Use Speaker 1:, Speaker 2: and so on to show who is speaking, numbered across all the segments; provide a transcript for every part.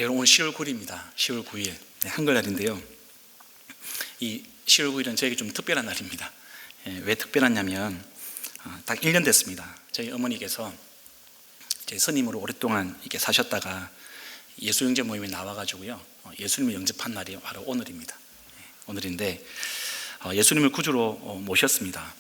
Speaker 1: 여러분, 오늘 10월 9일입니다. 10월 9일 한글날인데요. 이 10월 9일은 저에게 좀 특별한 날입니다. 왜 특별하냐면 딱 1년 됐습니다. 저희 어머니께서 제 스님으로 오랫동안 이렇게 사셨다가 예수영재 모임에 나와가지고요, 예수님을 영접한 날이 바로 오늘입니다. 오늘인데 예수님을 구주로 모셨습니다.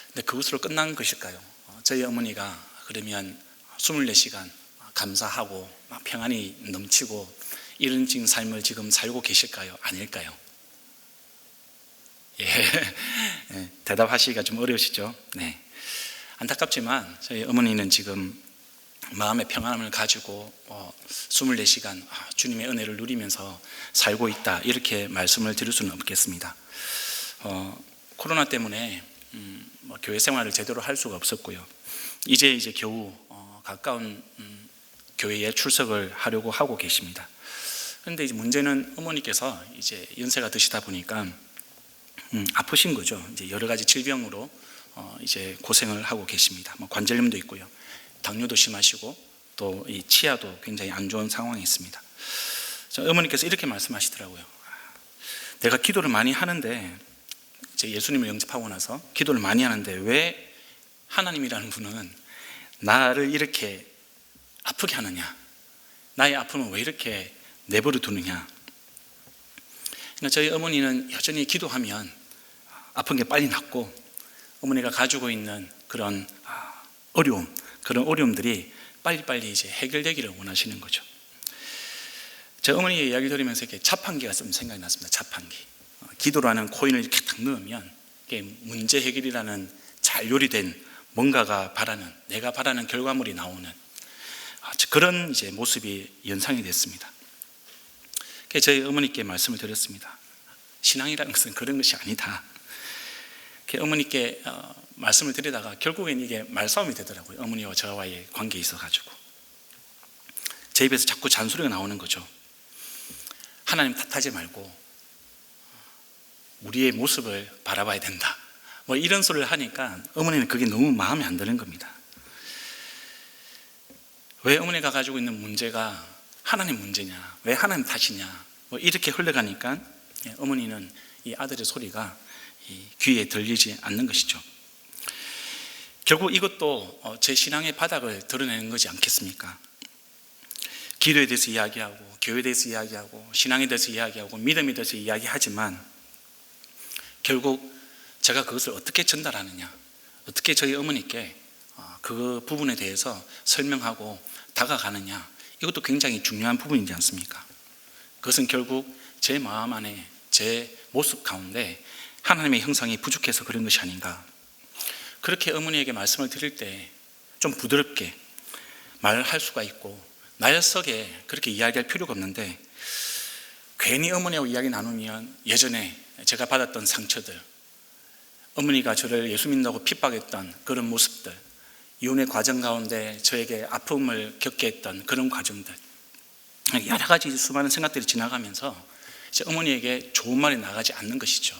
Speaker 1: 근데 그것으로 끝난 것일까요? 저희 어머니가 그러면 24시간 감사하고 막 평안이 넘치고 이런 지금 삶을 지금 살고 계실까요? 아닐까요? 대답하시기가 좀 어려우시죠? 네. 안타깝지만 저희 어머니는 지금 마음의 평안함을 가지고 24시간 주님의 은혜를 누리면서 살고 있다, 이렇게 말씀을 드릴 수는 없겠습니다. 코로나 때문에 교회 생활을 제대로 할 수가 없었고요. 이제 겨우 가까운 교회에 출석을 하려고 하고 계십니다. 그런데 이제 문제는 어머니께서 이제 연세가 드시다 보니까 아프신 거죠. 이제 여러 가지 질병으로 이제 고생을 하고 계십니다. 관절염도 있고요, 당뇨도 심하시고 또 이 치아도 굉장히 안 좋은 상황에 있습니다. 어머니께서 이렇게 말씀하시더라고요. 내가 기도를 많이 하는데, 이제 예수님을 영접하고 나서 기도를 많이 하는데 왜 하나님이라는 분은 나를 이렇게 아프게 하느냐, 나의 아픔을 왜 이렇게 내버려 두느냐. 그러니까 저희 어머니는 여전히 기도하면 아픈 게 빨리 낫고, 어머니가 가지고 있는 그런 어려움, 그런 어려움들이 빨리빨리 이제 해결되기를 원하시는 거죠. 제 어머니의 이야기 들으면서 이렇게 자판기가 좀 생각이 났습니다. 자판기. 기도라는 코인을 이렇게 딱 넣으면 이게 문제 해결이라는 잘 요리된 뭔가가 내가 바라는 결과물이 나오는 그런 이제 모습이 연상이 됐습니다. 그래서 저희 어머니께 말씀을 드렸습니다. 신앙이라는 것은 그런 것이 아니다. 어머니께 말씀을 드리다가 결국엔 이게 말싸움이 되더라고요. 어머니와 저와의 관계에 있어가지고 제 입에서 자꾸 잔소리가 나오는 거죠. 하나님 탓하지 말고 우리의 모습을 바라봐야 된다, 이런 소리를 하니까 어머니는 그게 너무 마음에 안 드는 겁니다. 왜 어머니가 가지고 있는 문제가 하나님 문제냐, 왜 하나님 탓이냐, 이렇게 흘러가니까 어머니는 이 아들의 소리가 귀에 들리지 않는 것이죠. 결국 이것도 제 신앙의 바닥을 드러내는 거지 않겠습니까? 기도에 대해서 이야기하고, 교회에 대해서 이야기하고, 신앙에 대해서 이야기하고, 믿음에 대해서 이야기하지만 결국 제가 그것을 어떻게 전달하느냐, 어떻게 저희 어머니께 그 부분에 대해서 설명하고 다가가느냐, 이것도 굉장히 중요한 부분이지 않습니까? 그것은 결국 제 마음 안에, 제 모습 가운데 하나님의 형상이 부족해서 그런 것이 아닌가. 그렇게 어머니에게 말씀을 드릴 때 좀 부드럽게 말할 수가 있고, 나열석에 그렇게 이야기할 필요가 없는데, 괜히 어머니하고 이야기 나누면 예전에 제가 받았던 상처들, 어머니가 저를 예수 믿는다고 핍박했던 그런 모습들, 이혼의 과정 가운데 저에게 아픔을 겪게 했던 그런 과정들, 여러 가지 수많은 생각들이 지나가면서 이제 어머니에게 좋은 말이 나가지 않는 것이죠.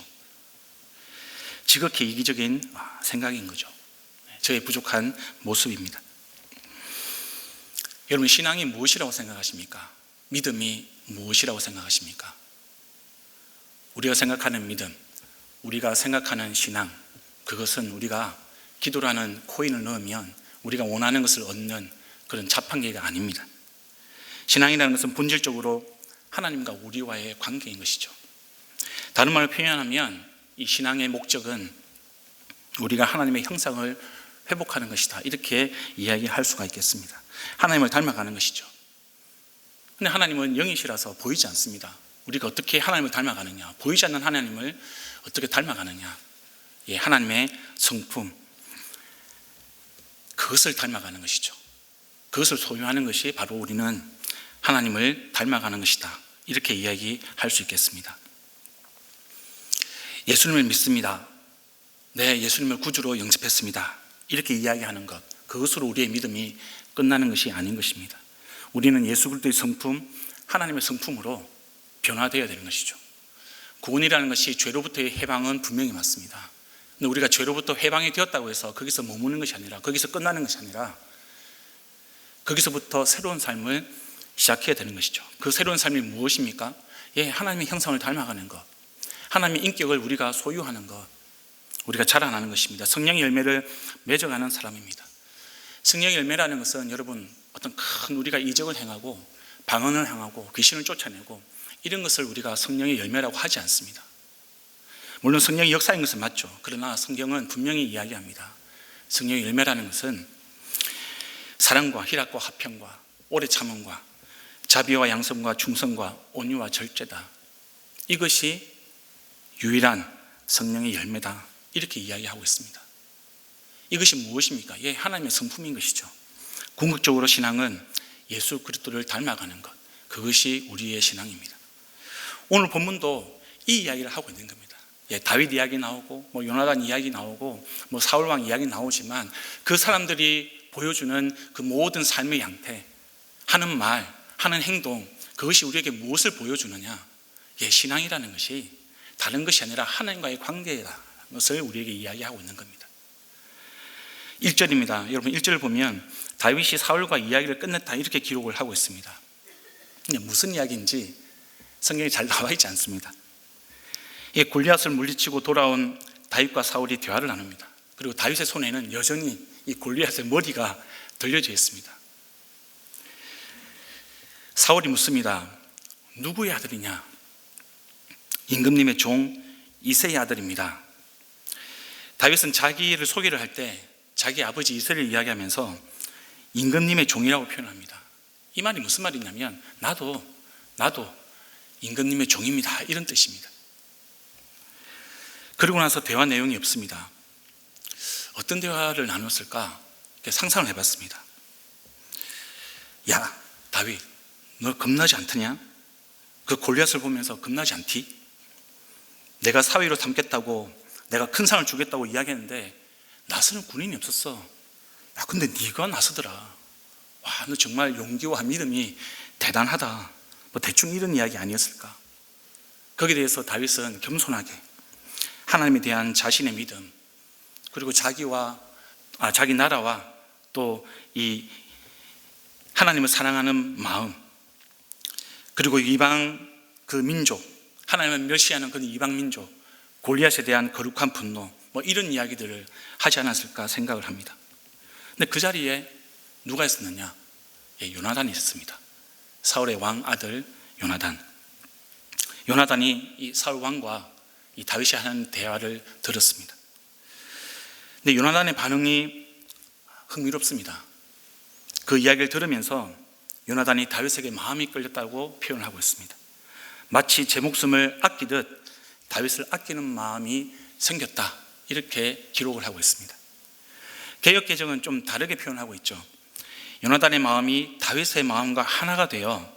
Speaker 1: 지극히 이기적인 생각인 거죠. 저의 부족한 모습입니다. 여러분, 신앙이 무엇이라고 생각하십니까? 믿음이 무엇이라고 생각하십니까? 우리가 생각하는 믿음, 우리가 생각하는 신앙, 그것은 우리가 기도라는 코인을 넣으면 우리가 원하는 것을 얻는 그런 자판기가 아닙니다. 신앙이라는 것은 본질적으로 하나님과 우리와의 관계인 것이죠. 다른 말로 표현하면 이 신앙의 목적은 우리가 하나님의 형상을 회복하는 것이다, 이렇게 이야기할 수가 있겠습니다. 하나님을 닮아가는 것이죠. 근데 하나님은 영이시라서 보이지 않습니다. 우리가 어떻게 하나님을 닮아가느냐, 보이지 않는 하나님을 어떻게 닮아가느냐, 하나님의 성품, 그것을 닮아가는 것이죠. 그것을 소유하는 것이 바로 우리는 하나님을 닮아가는 것이다, 이렇게 이야기할 수 있겠습니다. 예수님을 믿습니다. 네, 예수님을 구주로 영접했습니다, 이렇게 이야기하는 것, 그것으로 우리의 믿음이 끝나는 것이 아닌 것입니다. 우리는 예수 그리스도의 성품, 하나님의 성품으로 변화되어야 되는 것이죠. 구원이라는 것이 죄로부터의 해방은 분명히 맞습니다. 근데 우리가 죄로부터 해방이 되었다고 해서 거기서 머무는 것이 아니라, 거기서 끝나는 것이 아니라, 거기서부터 새로운 삶을 시작해야 되는 것이죠. 그 새로운 삶이 무엇입니까? 하나님의 형상을 닮아가는 것, 하나님의 인격을 우리가 소유하는 것, 우리가 자라나는 것입니다. 성령의 열매를 맺어가는 사람입니다. 성령의 열매라는 것은 여러분 어떤 큰 우리가 이적을 행하고 방언을 행하고 귀신을 쫓아내고 이런 것을 우리가 성령의 열매라고 하지 않습니다. 물론 성령의 역사인 것은 맞죠. 그러나 성경은 분명히 이야기합니다. 성령의 열매라는 것은 사랑과 희락과 화평과 오래 참음과 자비와 양성과 충성과 온유와 절제다. 이것이 유일한 성령의 열매다. 이렇게 이야기하고 있습니다. 이것이 무엇입니까? 하나님의 성품인 것이죠. 궁극적으로 신앙은 예수 그리스도를 닮아가는 것, 그것이 우리의 신앙입니다. 오늘 본문도 이 이야기를 하고 있는 겁니다. 다윗 이야기 나오고 요나단 이야기 나오고 사울 왕 이야기 나오지만 그 사람들이 보여주는 그 모든 삶의 양태, 하는 말, 하는 행동, 그것이 우리에게 무엇을 보여주느냐? 신앙이라는 것이 다른 것이 아니라 하나님과의 관계라는 것을 우리에게 이야기하고 있는 겁니다. 1절입니다. 여러분 1절을 보면 다윗이 사울과 이야기를 끝냈다 이렇게 기록을 하고 있습니다. 근데 무슨 이야기인지 성경에 잘 나와 있지 않습니다. 골리앗을 물리치고 돌아온 다윗과 사울이 대화를 나눕니다. 그리고 다윗의 손에는 여전히 이 골리앗의 머리가 들려져 있습니다. 사울이 묻습니다. 누구의 아들이냐? 임금님의 종 이새의 아들입니다. 다윗은 자기를 소개를 할 때 자기 아버지 이새를 이야기하면서 임금님의 종이라고 표현합니다. 이 말이 무슨 말이냐면 나도 임금님의 종입니다, 이런 뜻입니다. 그리고 나서 대화 내용이 없습니다. 어떤 대화를 나눴을까? 상상을 해봤습니다. 야 다윗, 너 겁나지 않더냐? 그 골리앗을 보면서 겁나지 않디? 내가 사위로 삼겠다고, 내가 큰 상을 주겠다고 이야기했는데 나서는 군인이 없었어. 야, 근데 네가 나서더라. 와, 너 정말 용기와 믿음이 대단하다. 대충 이런 이야기 아니었을까? 거기에 대해서 다윗은 겸손하게 하나님에 대한 자신의 믿음, 그리고 자기 나라와 또 이 하나님을 사랑하는 마음, 그리고 이방 그 민족, 하나님을 멸시하는 그 이방 민족, 골리앗에 대한 거룩한 분노, 이런 이야기들을 하지 않았을까 생각을 합니다. 근데 그 자리에 누가 있었느냐? 요나단이 있었습니다. 사울의 왕 아들 요나단이 이 사울 왕과 이 다윗이 하는 대화를 들었습니다. 근데 요나단의 반응이 흥미롭습니다. 그 이야기를 들으면서 요나단이 다윗에게 마음이 끌렸다고 표현을 하고 있습니다. 마치 제 목숨을 아끼듯 다윗을 아끼는 마음이 생겼다, 이렇게 기록을 하고 있습니다. 개역개정은 좀 다르게 표현하고 있죠. 요나단의 마음이 다윗의 마음과 하나가 되어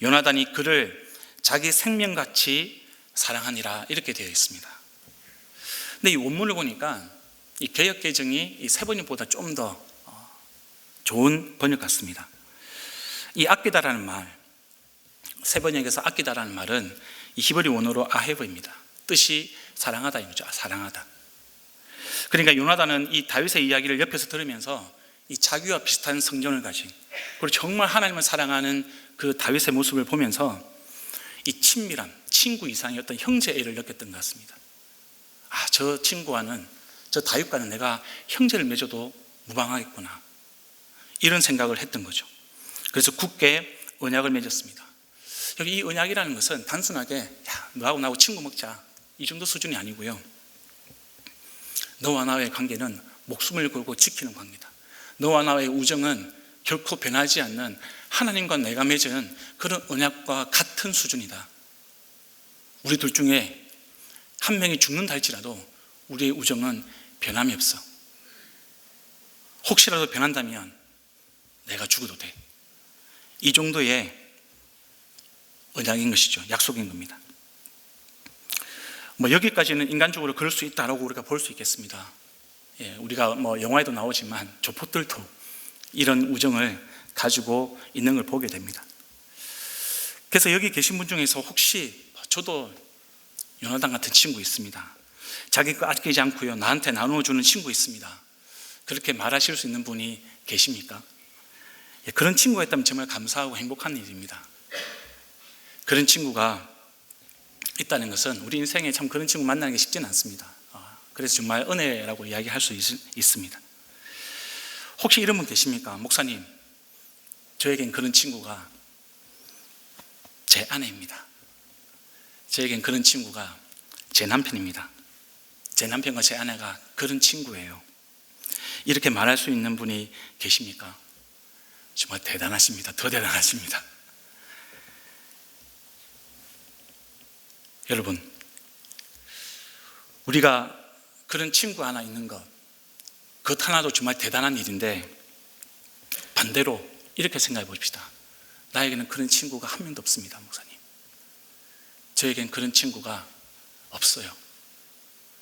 Speaker 1: 요나단이 그를 자기 생명같이 사랑하니라, 이렇게 되어 있습니다. 근데 이 원문을 보니까 이 개역개정이 이 세번역보다 좀 더 좋은 번역 같습니다. 이 아끼다라는 말, 세번역에서 아끼다라는 말은 이 히브리 원어로 아헤브입니다. 뜻이 사랑하다 이거죠. 사랑하다. 그러니까 요나단은 이 다윗의 이야기를 옆에서 들으면서 이 자기와 비슷한 성정을 가진, 그리고 정말 하나님을 사랑하는 그 다윗의 모습을 보면서 이 친밀한 친구 이상의 어떤 형제애를 느꼈던 것 같습니다. 저 친구와는, 저 다윗과는 내가 형제를 맺어도 무방하겠구나, 이런 생각을 했던 거죠. 그래서 굳게 언약을 맺었습니다. 여기 이 언약이라는 것은 단순하게 야, 너하고 나하고 친구 먹자, 이 정도 수준이 아니고요. 너와 나의 관계는 목숨을 걸고 지키는 관계다. 너와 나의 우정은 결코 변하지 않는 하나님과 내가 맺은 그런 언약과 같은 수준이다. 우리 둘 중에 한 명이 죽는다 할지라도 우리의 우정은 변함이 없어. 혹시라도 변한다면 내가 죽어도 돼. 이 정도의 언약인 것이죠. 약속인 겁니다. 여기까지는 인간적으로 그럴 수 있다라고 우리가 볼 수 있겠습니다. 우리가 영화에도 나오지만 조폭들도 이런 우정을 가지고 있는 걸 보게 됩니다. 그래서 여기 계신 분 중에서 혹시 저도 요나단 같은 친구 있습니다, 자기 거 아끼지 않고요 나한테 나누어주는 친구 있습니다, 그렇게 말하실 수 있는 분이 계십니까? 그런 친구가 있다면 정말 감사하고 행복한 일입니다. 그런 친구가 있다는 것은 우리 인생에 참 그런 친구 만나는 게 쉽지는 않습니다. 그래서 정말 은혜라고 이야기할 수 있습니다. 혹시 이런 분 계십니까? 목사님, 저에겐 그런 친구가 제 아내입니다. 저에겐 그런 친구가 제 남편입니다. 제 남편과 제 아내가 그런 친구예요. 이렇게 말할 수 있는 분이 계십니까? 정말 대단하십니다. 더 대단하십니다. 여러분, 우리가 그런 친구 하나 있는 것, 그것 하나도 정말 대단한 일인데, 반대로 이렇게 생각해 봅시다. 나에게는 그런 친구가 한 명도 없습니다, 목사님. 저에겐 그런 친구가 없어요.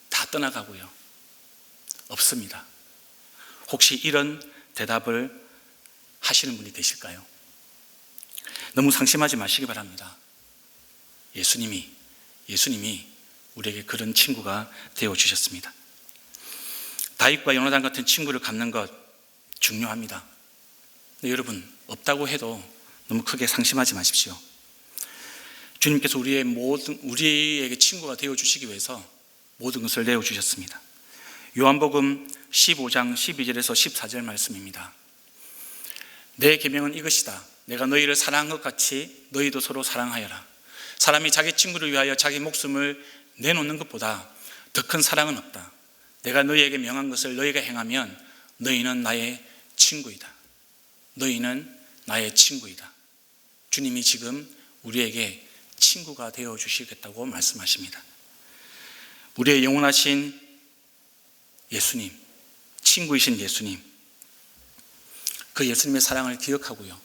Speaker 1: 다 떠나가고요. 없습니다. 혹시 이런 대답을 하시는 분이 계실까요? 너무 상심하지 마시기 바랍니다. 예수님이 우리에게 그런 친구가 되어주셨습니다. 다윗과 요나단 같은 친구를 갖는 것 중요합니다. 근데 여러분, 없다고 해도 너무 크게 상심하지 마십시오. 주님께서 우리에게 친구가 되어주시기 위해서 모든 것을 내어주셨습니다. 요한복음 15장 12절에서 14절 말씀입니다. 내 계명은 이것이다. 내가 너희를 사랑한 것 같이 너희도 서로 사랑하여라. 사람이 자기 친구를 위하여 자기 목숨을 내놓는 것보다 더 큰 사랑은 없다. 내가 너희에게 명한 것을 너희가 행하면 너희는 나의 친구이다. 너희는 나의 친구이다. 주님이 지금 우리에게 친구가 되어 주시겠다고 말씀하십니다. 우리의 영원하신 예수님, 친구이신 예수님, 그 예수님의 사랑을 기억하고요,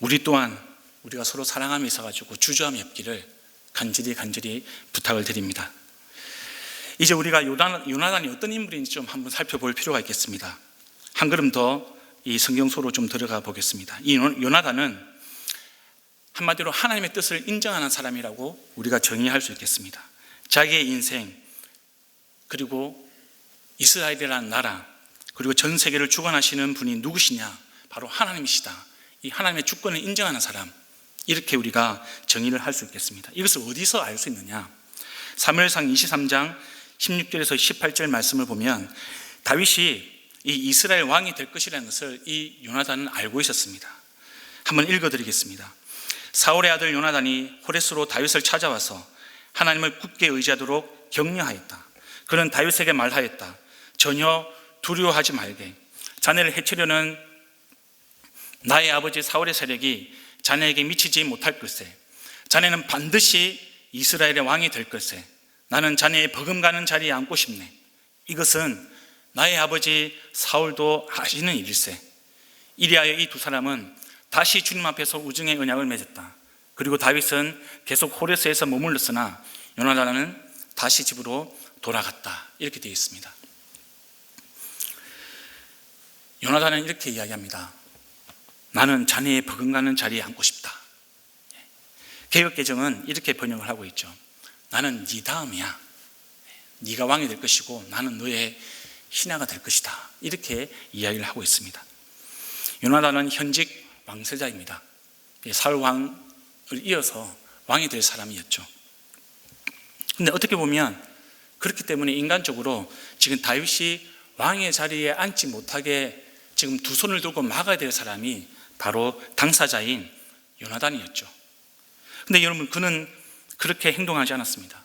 Speaker 1: 우리 또한 우리가 서로 사랑함이 있어가지고 주저함이 없기를 간절히 부탁을 드립니다. 이제 우리가 요나단이 어떤 인물인지 좀 한번 살펴볼 필요가 있겠습니다. 한 걸음 더 이 성경소로 좀 들어가 보겠습니다. 이 요나단은 한마디로 하나님의 뜻을 인정하는 사람이라고 우리가 정의할 수 있겠습니다. 자기의 인생, 그리고 이스라엘이라는 나라, 그리고 전 세계를 주관하시는 분이 누구시냐? 바로 하나님이시다. 이 하나님의 주권을 인정하는 사람, 이렇게 우리가 정의를 할 수 있겠습니다. 이것을 어디서 알 수 있느냐? 사무엘상 23장 16절에서 18절 말씀을 보면 다윗이 이 이스라엘 왕이 될 것이라는 것을 이 요나단은 알고 있었습니다. 한번 읽어드리겠습니다. 사울의 아들 요나단이 호레스로 다윗을 찾아와서 하나님을 굳게 의지하도록 격려하였다. 그는 다윗에게 말하였다. 전혀 두려워하지 말게. 자네를 해치려는 나의 아버지 사울의 세력이 자네에게 미치지 못할 것에. 자네는 반드시 이스라엘의 왕이 될 것에. 나는 자네의 버금가는 자리에 앉고 싶네. 이것은 나의 아버지 사울도 아시는 일일세. 이리하여 이 두 사람은 다시 주님 앞에서 우정의 언약을 맺었다. 그리고 다윗은 계속 호레스에서 머물렀으나 요나단은 다시 집으로 돌아갔다. 이렇게 되어 있습니다. 요나단은 이렇게 이야기합니다. 나는 자네의 버금가는 자리에 앉고 싶다. 개역개정은 이렇게 번역을 하고 있죠. 나는 네 다음이야. 네가 왕이 될 것이고 나는 너의 신하가 될 것이다. 이렇게 이야기를 하고 있습니다. 요나단은 현직 왕세자입니다. 사울 왕을 이어서 왕이 될 사람이었죠. 그런데 어떻게 보면 그렇기 때문에 인간적으로 지금 다윗이 왕의 자리에 앉지 못하게 지금 두 손을 들고 막아야 될 사람이 바로 당사자인 요나단이었죠. 그런데 여러분, 그는 그렇게 행동하지 않았습니다.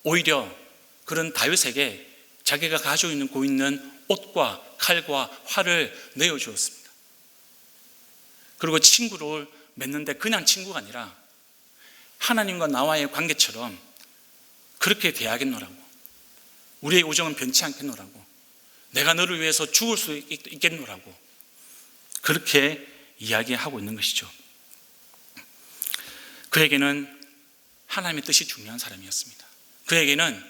Speaker 1: 오히려 그런 다윗에게 자기가 가지고 있는 옷과 칼과 활을 내어주었습니다. 그리고 친구를 맺는데 그냥 친구가 아니라 하나님과 나와의 관계처럼 그렇게 대하겠노라고, 우리의 우정은 변치 않겠노라고, 내가 너를 위해서 죽을 수 있겠노라고 그렇게 이야기하고 있는 것이죠. 그에게는 하나님의 뜻이 중요한 사람이었습니다. 그에게는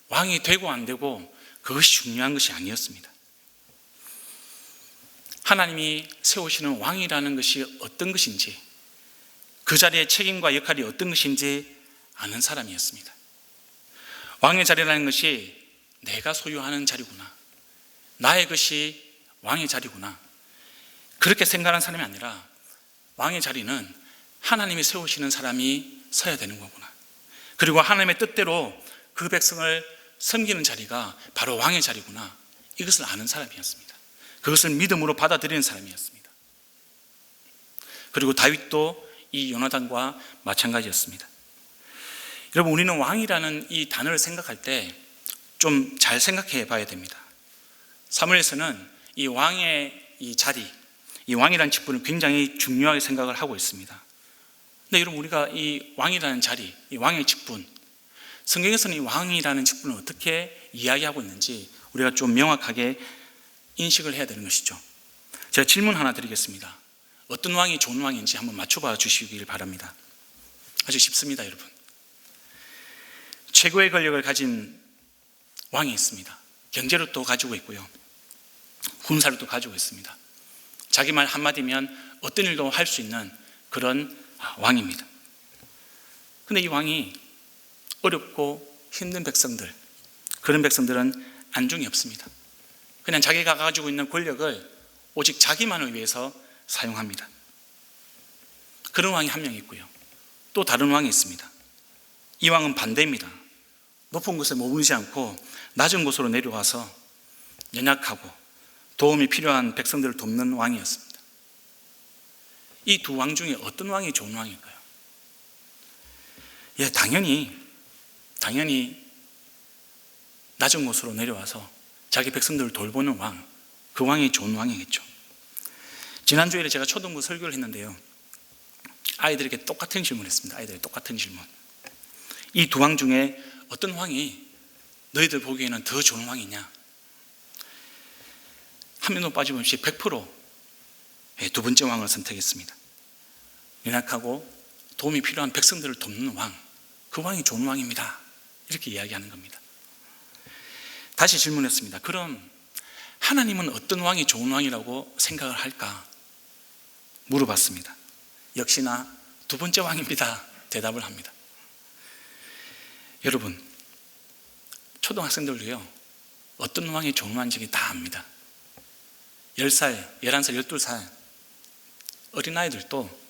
Speaker 1: 왕이 되고 안 되고 그것이 중요한 것이 아니었습니다. 하나님이 세우시는 왕이라는 것이 어떤 것인지, 그 자리의 책임과 역할이 어떤 것인지 아는 사람이었습니다. 왕의 자리라는 것이 내가 소유하는 자리구나, 나의 것이 왕의 자리구나, 그렇게 생각하는 사람이 아니라 왕의 자리는 하나님이 세우시는 사람이 서야 되는 거구나. 그리고 하나님의 뜻대로 그 백성을 섬기는 자리가 바로 왕의 자리구나. 이것을 아는 사람이었습니다. 그것을 믿음으로 받아들이는 사람이었습니다. 그리고 다윗도 이 요나단과 마찬가지였습니다. 여러분, 우리는 왕이라는 이 단어를 생각할 때 좀 잘 생각해 봐야 됩니다. 사무엘에서는 이 왕의 이 자리, 이 왕이라는 직분을 굉장히 중요하게 생각을 하고 있습니다. 근데 여러분, 우리가 이 왕이라는 자리, 이 왕의 직분, 성경에서는 이 왕이라는 직분을 어떻게 이야기하고 있는지 우리가 좀 명확하게 인식을 해야 되는 것이죠. 제가 질문 하나 드리겠습니다. 어떤 왕이 좋은 왕인지 한번 맞춰봐 주시길 바랍니다. 아주 쉽습니다, 여러분. 최고의 권력을 가진 왕이 있습니다. 경제력도 가지고 있고요, 군사력도 가지고 있습니다. 자기 말 한마디면 어떤 일도 할 수 있는 그런 왕입니다. 근데 이 왕이 어렵고 힘든 백성들, 그런 백성들은 안중이 없습니다. 그냥 자기가 가지고 있는 권력을 오직 자기만을 위해서 사용합니다. 그런 왕이 한 명 있고요, 또 다른 왕이 있습니다. 이 왕은 반대입니다. 높은 곳에 머무르지 않고 낮은 곳으로 내려와서 연약하고 도움이 필요한 백성들을 돕는 왕이었습니다. 이 두 왕 중에 어떤 왕이 좋은 왕일까요? 예, 당연히 낮은 곳으로 내려와서 자기 백성들을 돌보는 왕, 그 왕이 좋은 왕이겠죠. 지난주에 제가 초등부 설교를 했는데요, 아이들에게 똑같은 질문을 했습니다. 아이들에게 똑같은 질문. 이 두 왕 중에 어떤 왕이 너희들 보기에는 더 좋은 왕이냐? 한 명도 빠짐없이 100% 두 번째 왕을 선택했습니다. 연약하고 도움이 필요한 백성들을 돕는 왕, 그 왕이 좋은 왕입니다. 이렇게 이야기하는 겁니다. 다시 질문했습니다. 그럼 하나님은 어떤 왕이 좋은 왕이라고 생각을 할까? 물어봤습니다. 역시나 두 번째 왕입니다. 대답을 합니다. 여러분, 초등학생들도요, 어떤 왕이 좋은 왕인지 다 압니다. 10살, 11살, 12살 어린아이들도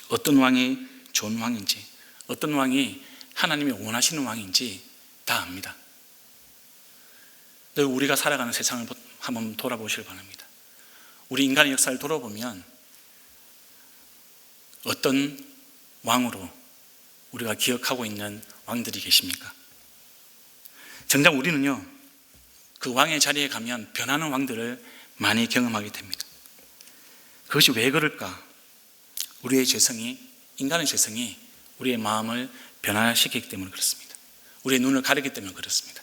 Speaker 1: 어떤 왕이 좋은 왕인지, 어떤 왕이 하나님이 원하시는 왕인지 다 압니다. 우리가 살아가는 세상을 한번 돌아보시길 바랍니다. 우리 인간의 역사를 돌아보면 어떤 왕으로 우리가 기억하고 있는 왕들이 계십니까? 정작 우리는요, 그 왕의 자리에 가면 변하는 왕들을 많이 경험하게 됩니다. 그것이 왜 그럴까? 우리의 죄성이, 인간의 죄성이 우리의 마음을 변화시키기 때문에 그렇습니다. 우리의 눈을 가리기 때문에 그렇습니다.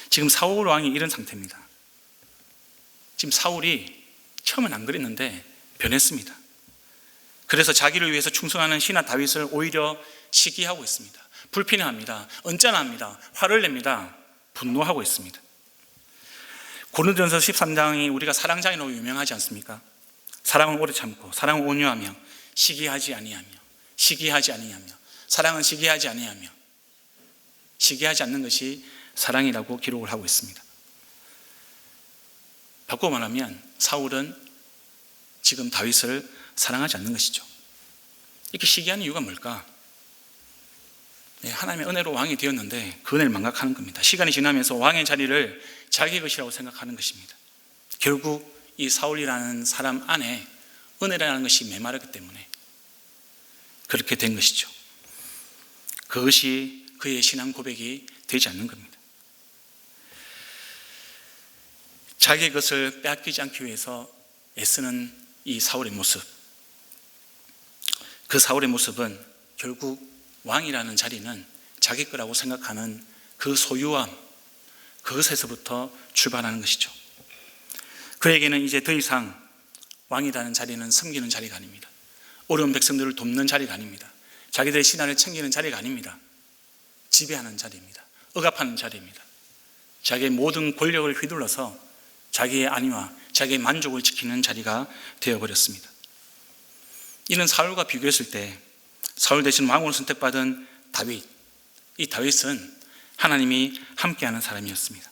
Speaker 1: 지금 사울 왕이 이런 상태입니다. 지금 사울이 처음엔 안 그랬는데 변했습니다. 그래서 자기를 위해서 충성하는 신하 다윗을 오히려 시기하고 있습니다. 불편해합니다. 언짢아합니다. 화를 냅니다. 분노하고 있습니다. 고린도전서 13장이 우리가 사랑장이라고 유명하지 않습니까? 사랑은 오래 참고, 사랑은 온유하며, 시기하지 아니하며, 사랑은 시기하지 아니하며, 시기하지 않는 것이 사랑이라고 기록을 하고 있습니다. 바꿔 말하면 사울은 지금 다윗을 사랑하지 않는 것이죠. 이렇게 시기하는 이유가 뭘까? 하나님의 은혜로 왕이 되었는데 그 은혜를 망각하는 겁니다. 시간이 지나면서 왕의 자리를 자기 것이라고 생각하는 것입니다. 결국 이 사울이라는 사람 안에 은혜라는 것이 메마르기 때문에 그렇게 된 것이죠. 그것이 그의 신앙 고백이 되지 않는 겁니다. 자기의 것을 빼앗기지 않기 위해서 애쓰는 이 사울의 모습, 그 사울의 모습은 결국 왕이라는 자리는 자기 거라고 생각하는 그 소유함, 그것에서부터 출발하는 것이죠. 그에게는 이제 더 이상 왕이라는 자리는 섬기는 자리가 아닙니다. 어려운 백성들을 돕는 자리가 아닙니다. 자기들의 신앙을 챙기는 자리가 아닙니다. 지배하는 자리입니다. 억압하는 자리입니다. 자기의 모든 권력을 휘둘러서 자기의 안위와 자기의 만족을 지키는 자리가 되어버렸습니다. 이는 사울과 비교했을 때 사울 대신 왕으로 선택받은 다윗, 이 다윗은 하나님이 함께하는 사람이었습니다.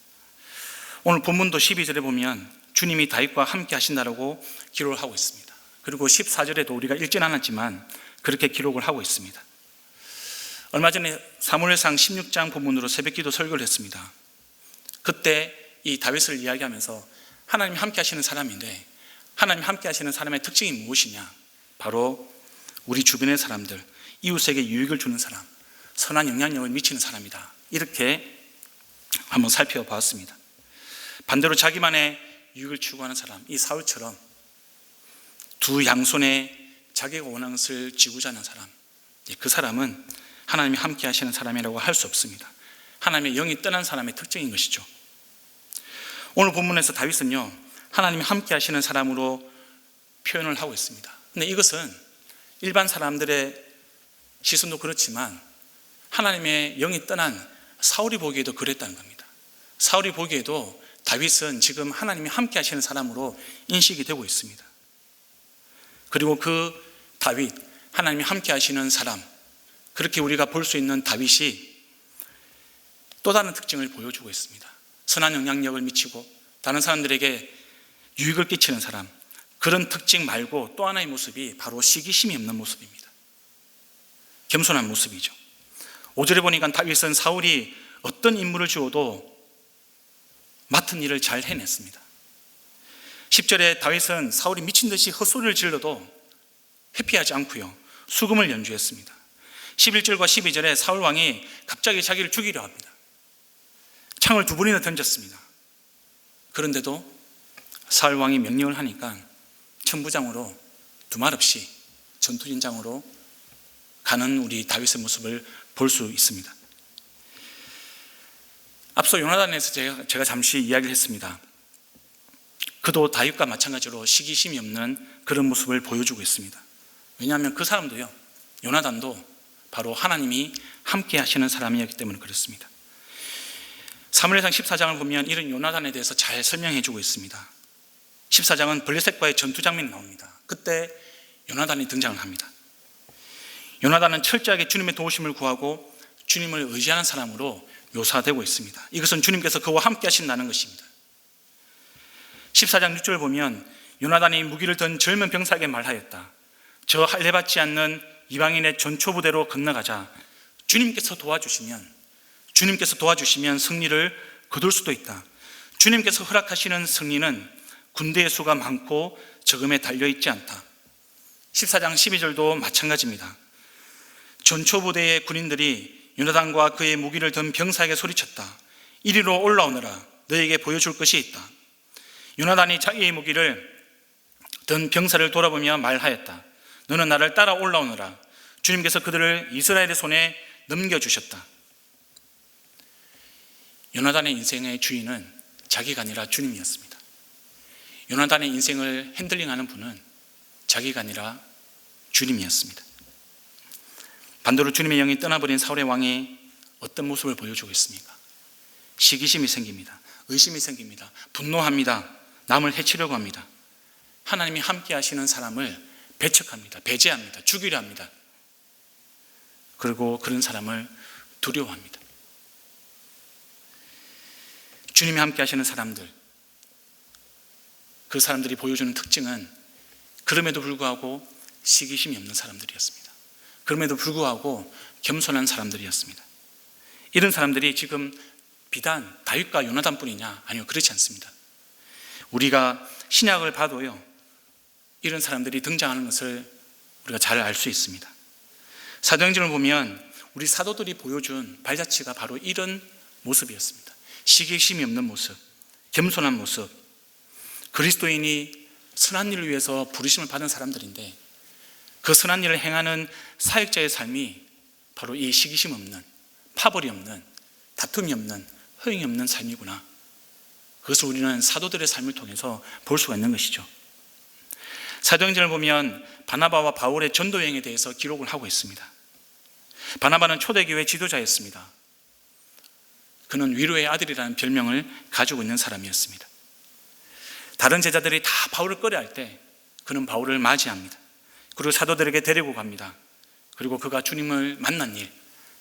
Speaker 1: 오늘 본문도 12절에 보면 주님이 다윗과 함께 하신다라고 기록을 하고 있습니다. 그리고 14절에도 우리가 읽진 않았지만 그렇게 기록을 하고 있습니다. 얼마 전에 사무엘상 16장 본문으로 새벽기도 설교를 했습니다. 그때 이 다윗을 이야기하면서 하나님이 함께 하시는 사람인데, 하나님이 함께 하시는 사람의 특징이 무엇이냐? 바로 우리 주변의 사람들, 이웃에게 유익을 주는 사람, 선한 영향력을 미치는 사람이다. 이렇게 한번 살펴봤습니다. 반대로 자기만의 유익을 추구하는 사람, 이 사울처럼 두 양손에 자기가 원하는 것을 쥐고자 하는 사람, 그 사람은 하나님이 함께 하시는 사람이라고 할 수 없습니다. 하나님의 영이 떠난 사람의 특징인 것이죠. 오늘 본문에서 다윗은요, 하나님이 함께 하시는 사람으로 표현을 하고 있습니다. 근데 이것은 일반 사람들의 시선도 그렇지만 하나님의 영이 떠난 사울이 보기에도 그랬다는 겁니다. 사울이 보기에도 다윗은 지금 하나님이 함께 하시는 사람으로 인식이 되고 있습니다. 그리고 그 다윗, 하나님이 함께 하시는 사람, 그렇게 우리가 볼 수 있는 다윗이 또 다른 특징을 보여주고 있습니다. 선한 영향력을 미치고 다른 사람들에게 유익을 끼치는 사람, 그런 특징 말고 또 하나의 모습이 바로 시기심이 없는 모습입니다. 겸손한 모습이죠. 5절에 보니까 다윗은 사울이 어떤 임무를 주어도 맡은 일을 잘 해냈습니다. 10절에 다윗은 사울이 미친 듯이 헛소리를 질러도 회피하지 않고요, 수금을 연주했습니다. 11절과 12절에 사울 왕이 갑자기 자기를 죽이려 합니다. 창을 2번이나 던졌습니다. 그런데도 사울 왕이 명령을 하니까 천부장으로 두말 없이 전투진장으로 가는 우리 다윗의 모습을 볼 수 있습니다. 앞서 요나단에서 제가 잠시 이야기를 했습니다. 그도 다윗과 마찬가지로 시기심이 없는 그런 모습을 보여주고 있습니다. 왜냐하면 그 사람도요, 요나단도 바로 하나님이 함께 하시는 사람이었기 때문에 그렇습니다. 사무엘상 14장을 보면 이런 요나단에 대해서 잘 설명해 주고 있습니다. 14장은 블레셋과의 전투 장면이 나옵니다. 그때 요나단이 등장을 합니다. 요나단은 철저하게 주님의 도우심을 구하고 주님을 의지하는 사람으로 묘사되고 있습니다. 이것은 주님께서 그와 함께 하신다는 것입니다. 14장 6절을 보면 요나단이 무기를 든 젊은 병사에게 말하였다. 저 할례받지 않는 이방인의 전초부대로 건너가자. 주님께서 도와주시면 승리를 거둘 수도 있다. 주님께서 허락하시는 승리는 군대의 수가 많고 적음에 달려있지 않다. 14장 12절도 마찬가지입니다. 전초부대의 군인들이 요나단과 그의 무기를 든 병사에게 소리쳤다. 이리로 올라오너라. 너에게 보여줄 것이 있다. 요나단이 자기의 무기를 든 병사를 돌아보며 말하였다. 너는 나를 따라 올라오너라. 주님께서 그들을 이스라엘의 손에 넘겨주셨다. 요나단의 인생의 주인은 자기가 아니라 주님이었습니다. 요나단의 인생을 핸들링하는 분은 자기가 아니라 주님이었습니다. 반대로 주님의 영이 떠나버린 사울의 왕이 어떤 모습을 보여주고 있습니까? 시기심이 생깁니다. 의심이 생깁니다. 분노합니다. 남을 해치려고 합니다. 하나님이 함께 하시는 사람을 배척합니다. 배제합니다. 죽이려 합니다. 그리고 그런 사람을 두려워합니다. 주님이 함께 하시는 사람들, 그 사람들이 보여주는 특징은 그럼에도 불구하고 시기심이 없는 사람들이었습니다. 그럼에도 불구하고 겸손한 사람들이었습니다. 이런 사람들이 지금 비단 다윗과 요나단뿐이냐? 아니요, 그렇지 않습니다. 우리가 신약을 봐도요, 이런 사람들이 등장하는 것을 우리가 잘 알 수 있습니다. 사도행전을 보면 우리 사도들이 보여준 발자취가 바로 이런 모습이었습니다. 시기심이 없는 모습, 겸손한 모습, 그리스도인이 선한 일을 위해서 부르심을 받은 사람들인데 그 선한 일을 행하는 사역자의 삶이 바로 이 시기심 없는, 파벌이 없는, 다툼이 없는, 허용이 없는 삶이구나. 그것을 우리는 사도들의 삶을 통해서 볼 수가 있는 것이죠. 사도행전을 보면 바나바와 바울의 전도 여행에 대해서 기록을 하고 있습니다. 바나바는 초대교회 지도자였습니다. 그는 위로의 아들이라는 별명을 가지고 있는 사람이었습니다. 다른 제자들이 다 바울을 꺼려할 때 그는 바울을 맞이합니다. 그리고 사도들에게 데리고 갑니다. 그리고 그가 주님을 만난 일,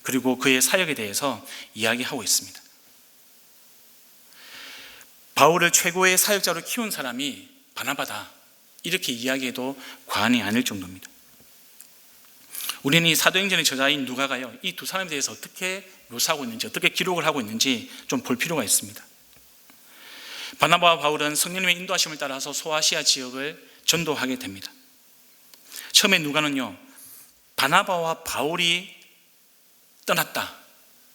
Speaker 1: 그리고 그의 사역에 대해서 이야기하고 있습니다. 바울을 최고의 사역자로 키운 사람이 바나바다, 이렇게 이야기해도 과언이 아닐 정도입니다. 우리는 이 사도행전의 저자인 누가가요, 이 두 사람에 대해서 어떻게 묘사하고 있는지, 어떻게 기록을 하고 있는지 좀 볼 필요가 있습니다. 바나바와 바울은 성령님의 인도하심을 따라서 소아시아 지역을 전도하게 됩니다. 처음에 누가는요, 바나바와 바울이 떠났다,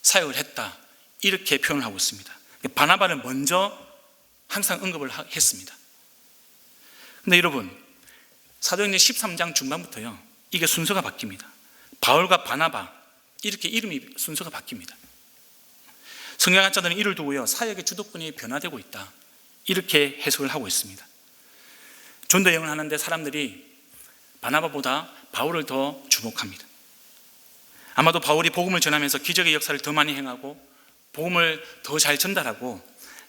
Speaker 1: 사역을 했다, 이렇게 표현을 하고 있습니다. 바나바를 먼저 항상 언급을 했습니다. 근데 여러분, 사도행전 13장 중반부터요, 이게 순서가 바뀝니다. 바울과 바나바, 이렇게 이름이 순서가 바뀝니다. 성경학자들은 이를 두고요, 사역의 주도권이 변화되고 있다, 이렇게 해석을 하고 있습니다. 전도 여행을 하는데 사람들이 바나바보다 바울을 더 주목합니다. 아마도 바울이 복음을 전하면서 기적의 역사를 더 많이 행하고 복음을 더 잘 전달하고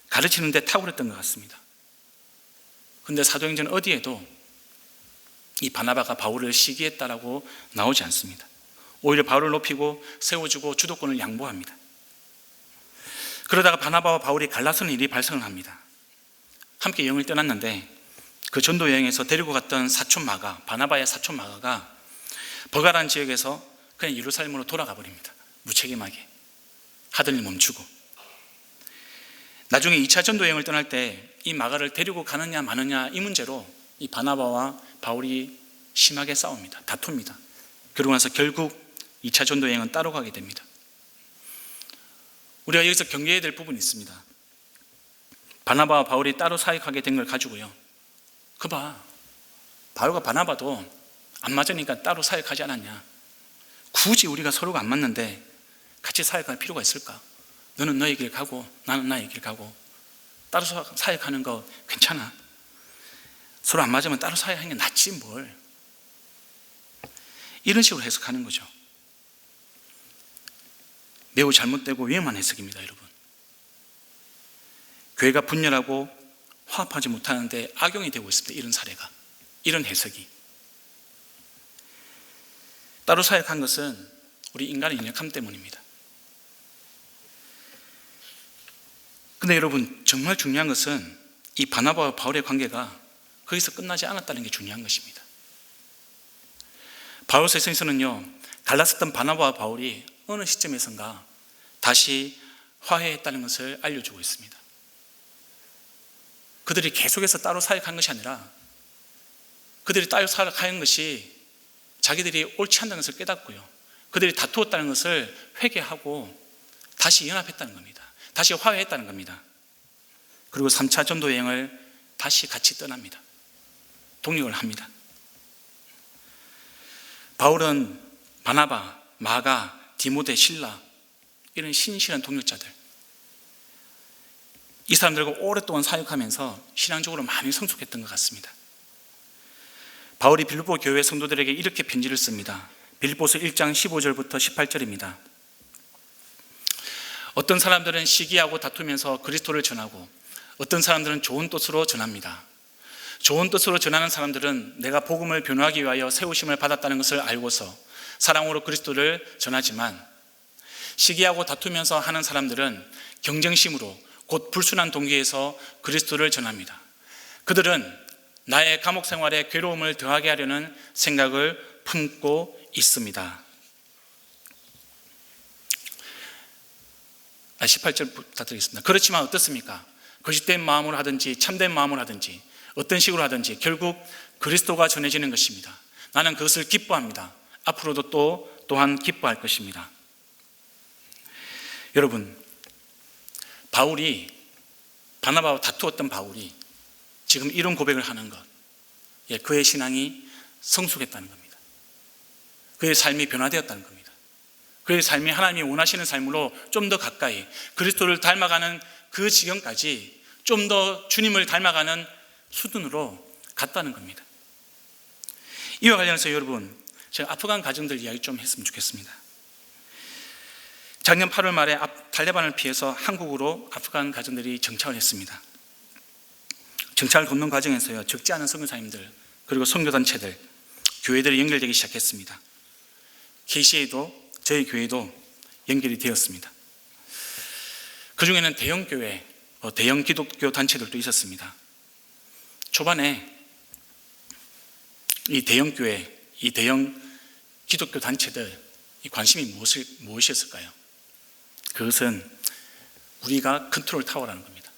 Speaker 1: 가르치는 데 탁월했던 것 같습니다. 그런데 사도행전 어디에도 이 바나바가 바울을 시기했다라고 나오지 않습니다. 오히려 바울을 높이고 세워주고 주도권을 양보합니다. 그러다가 바나바와 바울이 갈라서는 일이 발생을 합니다. 함께 여행을 떠났는데 그 전도 여행에서 데리고 갔던 사촌 마가, 바나바의 사촌 마가가 버가라는 지역에서 그냥 예루살렘으로 돌아가 버립니다. 무책임하게 하던 일 멈추고. 나중에 2차 전도 여행을 떠날 때 이 마가를 데리고 가느냐 마느냐 이 문제로 이 바나바와 바울이 심하게 싸웁니다. 다툽니다. 그러고 나서 결국 2차 전도 여행은 따로 가게 됩니다. 우리가 여기서 경계해야 될 부분이 있습니다. 바나바와 바울이 따로 사역하게 된 걸 가지고요, 바울과 바나바도 안 맞으니까 따로 사역하지 않았냐, 굳이 우리가 서로가 안 맞는데 같이 사역할 필요가 있을까? 너는 너의 길 가고 나는 나의 길 가고 따로 사역하는 거 괜찮아. 서로 안 맞으면 따로 사역하는 게 낫지 뭘. 이런 식으로 해석하는 거죠. 매우 잘못되고 위험한 해석입니다, 여러분. 교회가 분열하고 화합하지 못하는데 악용이 되고 있습니다. 이런 사례가, 이런 해석이. 따로 사역한 것은 우리 인간의 연약함 때문입니다. 근데 여러분, 정말 중요한 것은 이 바나바와 바울의 관계가 거기서 끝나지 않았다는 게 중요한 것입니다. 바울서에서는요, 갈라섰던 바나바와 바울이 어느 시점에선가 다시 화해했다는 것을 알려주고 있습니다. 그들이 계속해서 따로 사역한 것이 아니라 그들이 따로 사역한 것이 자기들이 옳지 않다는 것을 깨닫고요, 그들이 다투었다는 것을 회개하고 다시 연합했다는 겁니다. 다시 화해했다는 겁니다. 그리고 3차 전도 여행을 다시 같이 떠납니다. 동역을 합니다. 바울은 바나바, 마가, 디모데, 실라, 이런 신실한 동역자들, 이 사람들과 오랫동안 사역하면서 신앙적으로 많이 성숙했던 것 같습니다. 바울이 빌립보 교회 성도들에게 이렇게 편지를 씁니다. 빌립보서 1장 15절부터 18절입니다. 어떤 사람들은 시기하고 다투면서 그리스도를 전하고 어떤 사람들은 좋은 뜻으로 전합니다. 좋은 뜻으로 전하는 사람들은 내가 복음을 변호하기 위하여 세우심을 받았다는 것을 알고서 사랑으로 그리스도를 전하지만, 시기하고 다투면서 하는 사람들은 경쟁심으로 곧 불순한 동기에서 그리스도를 전합니다. 그들은 나의 감옥 생활에 괴로움을 더하게 하려는 생각을 품고 있습니다. 18절 부탁드리겠습니다. 그렇지만 어떻습니까? 거짓된 마음으로 하든지 참된 마음으로 하든지 어떤 식으로 하든지 결국 그리스도가 전해지는 것입니다. 나는 그것을 기뻐합니다. 앞으로도 또한 기뻐할 것입니다. 여러분, 바울이, 바나바와 다투었던 바울이 지금 이런 고백을 하는 것, 그의 신앙이 성숙했다는 겁니다. 그의 삶이 변화되었다는 겁니다. 그의 삶이 하나님이 원하시는 삶으로 좀 더 가까이 그리스도를 닮아가는 그 지경까지 좀 더 주님을 닮아가는 수준으로 갔다는 겁니다. 이와 관련해서 여러분, 제가 아프간 가정들 이야기 좀 했으면 좋겠습니다. 작년 8월 말에 탈레반을 피해서 한국으로 아프간 가정들이 정착을 했습니다. 정착을 돕는 과정에서요, 적지 않은 선교사님들 그리고 선교단체들, 교회들이 연결되기 시작했습니다. KCA도, 저희 교회도 연결이 되었습니다. 그 중에는 대형 교회, 대형 기독교 단체들도 있었습니다. 초반에 이 대형 교회, 이 대형 기독교 단체들 이 관심이 무엇이었을까요? 그것은 우리가 컨트롤 타워라는 겁니다.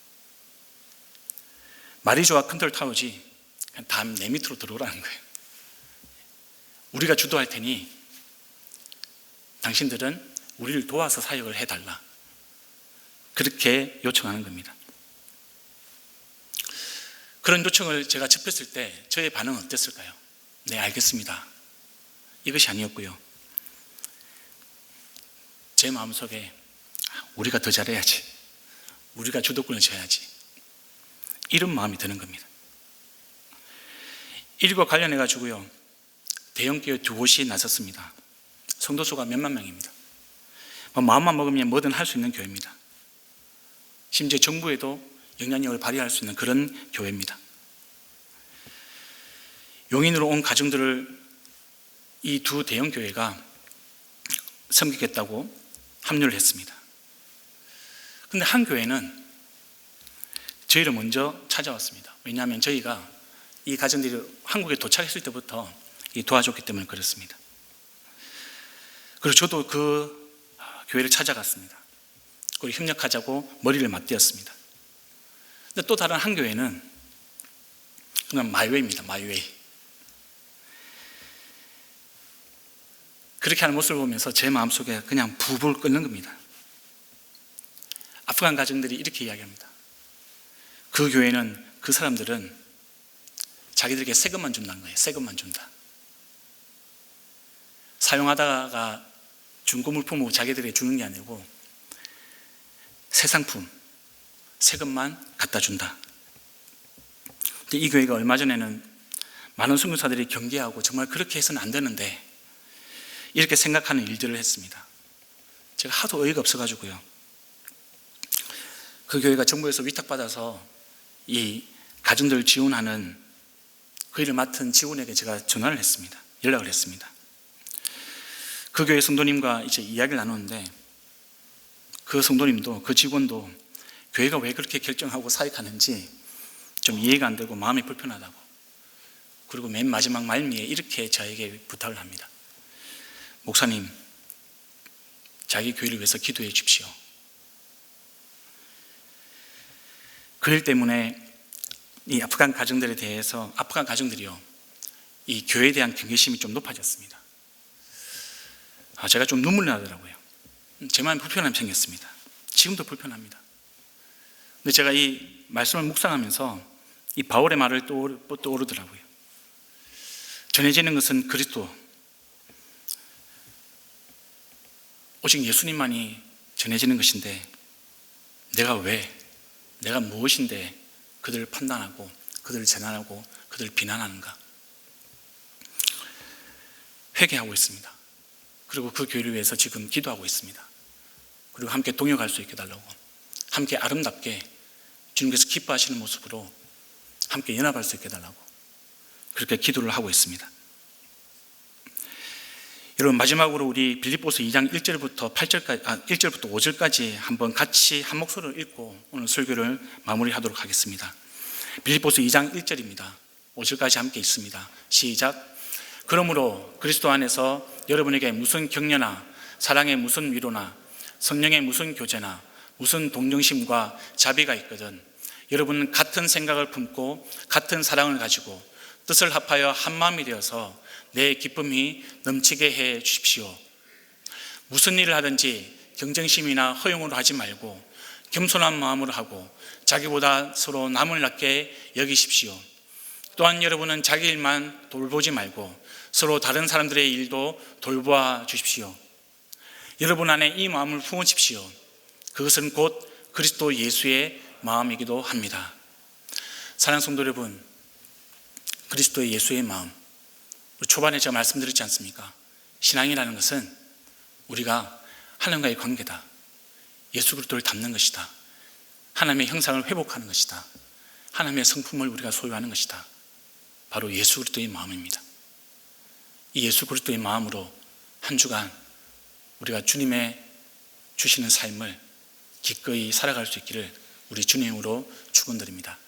Speaker 1: 말이 좋아 컨트롤 타워지 그냥 다 내 밑으로 들어오라는 거예요. 우리가 주도할 테니 당신들은 우리를 도와서 사역을 해달라. 그렇게 요청하는 겁니다. 그런 요청을 제가 접했을 때 저의 반응은 어땠을까요? 네, 알겠습니다. 이것이 아니었고요. 제 마음속에 우리가 더 잘해야지. 우리가 주도권을 져야지. 이런 마음이 드는 겁니다. 이과 관련해 가지고요. 대형교회 2곳이 나섰습니다. 성도수가 몇만 명입니다. 마음만 먹으면 뭐든 할 수 있는 교회입니다. 심지어 정부에도 영향력을 발휘할 수 있는 그런 교회입니다. 용인으로 온 가정들을 이 2 대형 교회가 섬기겠다고 합류를 했습니다. 그런데 한 교회는 저희를 먼저 찾아왔습니다. 왜냐하면 저희가 이 가정들이 한국에 도착했을 때부터 도와줬기 때문에 그렇습니다. 그리고 저도 그 교회를 찾아갔습니다. 그리고 협력하자고 머리를 맞대었습니다. 근데 또 다른 한 교회는 그냥 마이웨이입니다. 마이웨이. 그렇게 하는 모습을 보면서 제 마음속에 그냥 부불 끓는 겁니다. 아프간 가정들이 이렇게 이야기합니다. 그 교회는, 그 사람들은 자기들에게 세금만 준다는 거예요. 세금만 준다. 사용하다가 중고 물품을 자기들에게 주는 게 아니고 새 상품, 세금만 갖다 준다. 근데 이 교회가 얼마 전에는 많은 선교사들이 경계하고 정말 그렇게 해서는 안 되는데 이렇게 생각하는 일들을 했습니다. 제가 하도 어이가 없어가지고요. 그 교회가 정부에서 위탁받아서 이 가정들을 지원하는 그 일을 맡은 직원에게 제가 전화를 했습니다. 연락을 했습니다. 그 교회 성도님과 이제 이야기를 나누는데 그 성도님도 그 직원도 교회가 왜 그렇게 결정하고 사역하는지 좀 이해가 안 되고 마음이 불편하다고, 그리고 맨 마지막 말미에 이렇게 저에게 부탁을 합니다. 목사님, 자기 교회를 위해서 기도해 주십시오. 그 일 때문에 이 아프간 가정들에 대해서, 아프간 가정들이요, 이 교회에 대한 경계심이 좀 높아졌습니다. 제가 좀 눈물이 나더라고요. 제 마음이 불편함이 생겼습니다. 지금도 불편합니다. 근데 제가 이 말씀을 묵상하면서 이 바울의 말을 떠오르더라고요. 전해지는 것은 그리스도, 오직 예수님만이 전해지는 것인데 내가 무엇인데 그들을 판단하고 그들을 재난하고 그들을 비난하는가? 회개하고 있습니다. 그리고 그 교회를 위해서 지금 기도하고 있습니다. 그리고 함께 동역할 수 있게 달라고, 함께 아름답게 주님께서 기뻐하시는 모습으로 함께 연합할 수 있게 달라고 그렇게 기도를 하고 있습니다. 여러분, 마지막으로 우리 빌립보서 2장 1절부터 5절까지 한번 같이 한 목소리로 읽고 오늘 설교를 마무리하도록 하겠습니다. 빌립보서 2장 1절입니다. 5절까지 함께 있습니다. 시작. 그러므로 그리스도 안에서 여러분에게 무슨 격려나 사랑의 무슨 위로나 성령의 무슨 교제나 무슨 동정심과 자비가 있거든 여러분은 같은 생각을 품고 같은 사랑을 가지고 뜻을 합하여 한 마음이 되어서 내 기쁨이 넘치게 해 주십시오. 무슨 일을 하든지 경쟁심이나 허용으로 하지 말고 겸손한 마음으로 하고 자기보다 서로 남을 낮게 여기십시오. 또한 여러분은 자기 일만 돌보지 말고 서로 다른 사람들의 일도 돌보아 주십시오. 여러분 안에 이 마음을 품으십시오. 그것은 곧 그리스도 예수의 마음이기도 합니다. 사랑하는 성도 여러분, 그리스도 예수의 마음, 초반에 제가 말씀드렸지 않습니까? 신앙이라는 것은 우리가 하나님과의 관계다. 예수 그리스도를 닮는 것이다. 하나님의 형상을 회복하는 것이다. 하나님의 성품을 우리가 소유하는 것이다. 바로 예수 그리스도의 마음입니다. 이 예수 그리스도의 마음으로 한 주간 우리가 주님의 주시는 삶을 기꺼이 살아갈 수 있기를 우리 주님으로 축원드립니다.